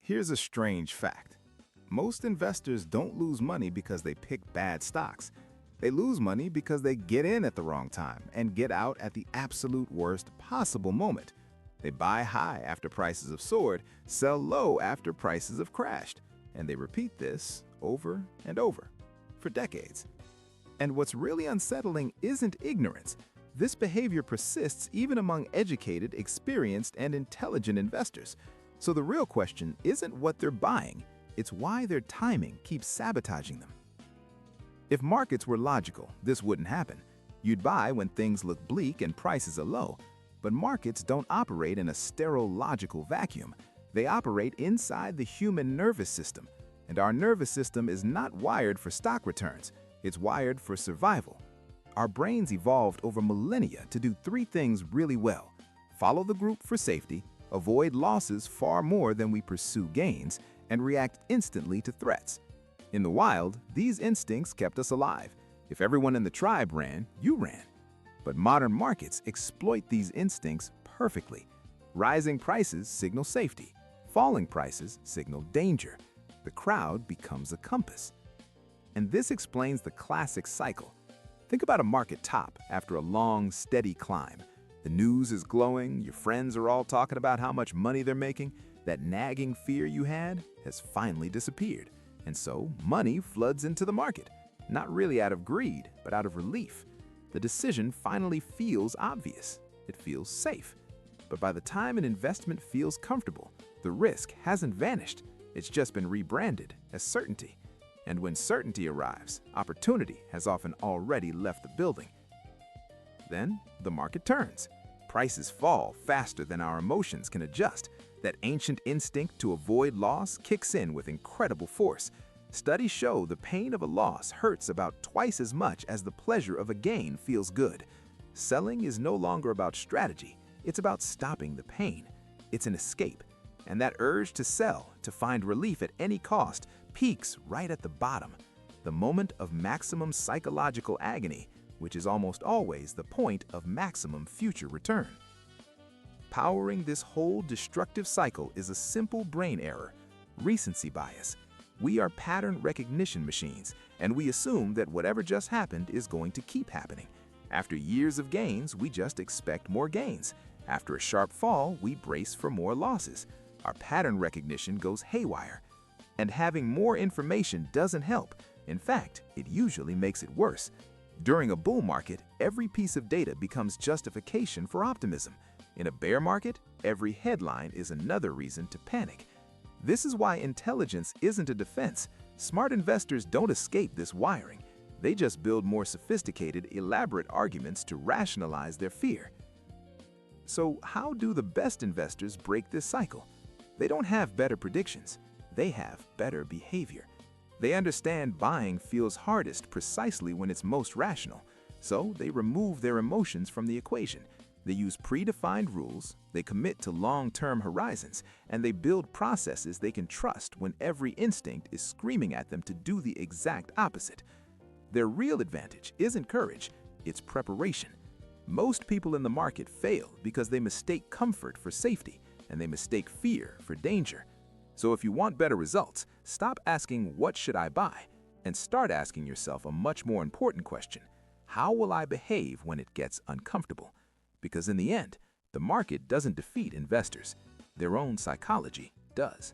Here's a strange fact. Most investors don't lose money because they pick bad stocks. They lose money because they get in at the wrong time and get out at the absolute worst possible moment. They buy high after prices have soared, sell low after prices have crashed, and they repeat this over and over for decades. And what's really unsettling isn't ignorance. This behavior persists even among educated, experienced, and intelligent investors. So the real question isn't what they're buying, it's why their timing keeps sabotaging them. If markets were logical, this wouldn't happen. You'd buy when things look bleak and prices are low. But markets don't operate in a sterile logical vacuum. They operate inside the human nervous system. And our nervous system is not wired for stock returns. It's wired for survival. Our brains evolved over millennia to do three things really well: follow the group for safety, avoid losses far more than we pursue gains, and react instantly to threats. In the wild, these instincts kept us alive. If everyone in the tribe ran, you ran. But modern markets exploit these instincts perfectly. Rising prices signal safety. Falling prices signal danger. The crowd becomes a compass. And this explains the classic cycle. Think about a market top after a long, steady climb. The news is glowing, your friends are all talking about how much money they're making. That nagging fear you had has finally disappeared. And so money floods into the market, not really out of greed, but out of relief. The decision finally feels obvious. It feels safe. But by the time an investment feels comfortable, the risk hasn't vanished. It's just been rebranded as certainty. And when certainty arrives, opportunity has often already left the building. Then the market turns. Prices fall faster than our emotions can adjust. That ancient instinct to avoid loss kicks in with incredible force. Studies show the pain of a loss hurts about twice as much as the pleasure of a gain feels good. Selling is no longer about strategy. It's about stopping the pain. It's an escape. And that urge to sell, to find relief at any cost, peaks right at the bottom, the moment of maximum psychological agony, which is almost always the point of maximum future return. Powering this whole destructive cycle is a simple brain error: recency bias. We are pattern recognition machines, and we assume that whatever just happened is going to keep happening. After years of gains, we just expect more gains. After a sharp fall, we brace for more losses. Our pattern recognition goes haywire. And having more information doesn't help. In fact, it usually makes it worse. During a bull market, every piece of data becomes justification for optimism. In a bear market, every headline is another reason to panic. This is why intelligence isn't a defense. Smart investors don't escape this wiring. They just build more sophisticated, elaborate arguments to rationalize their fear. So how do the best investors break this cycle? They don't have better predictions. They have better behavior. They understand buying feels hardest precisely when it's most rational. So they remove their emotions from the equation. They use predefined rules, they commit to long-term horizons, and they build processes they can trust when every instinct is screaming at them to do the exact opposite. Their real advantage isn't courage, it's preparation. Most people in the market fail because they mistake comfort for safety, and they mistake fear for danger. So if you want better results, stop asking, "What should I buy?" and start asking yourself a much more important question: how will I behave when it gets uncomfortable? Because in the end, the market doesn't defeat investors. Their own psychology does.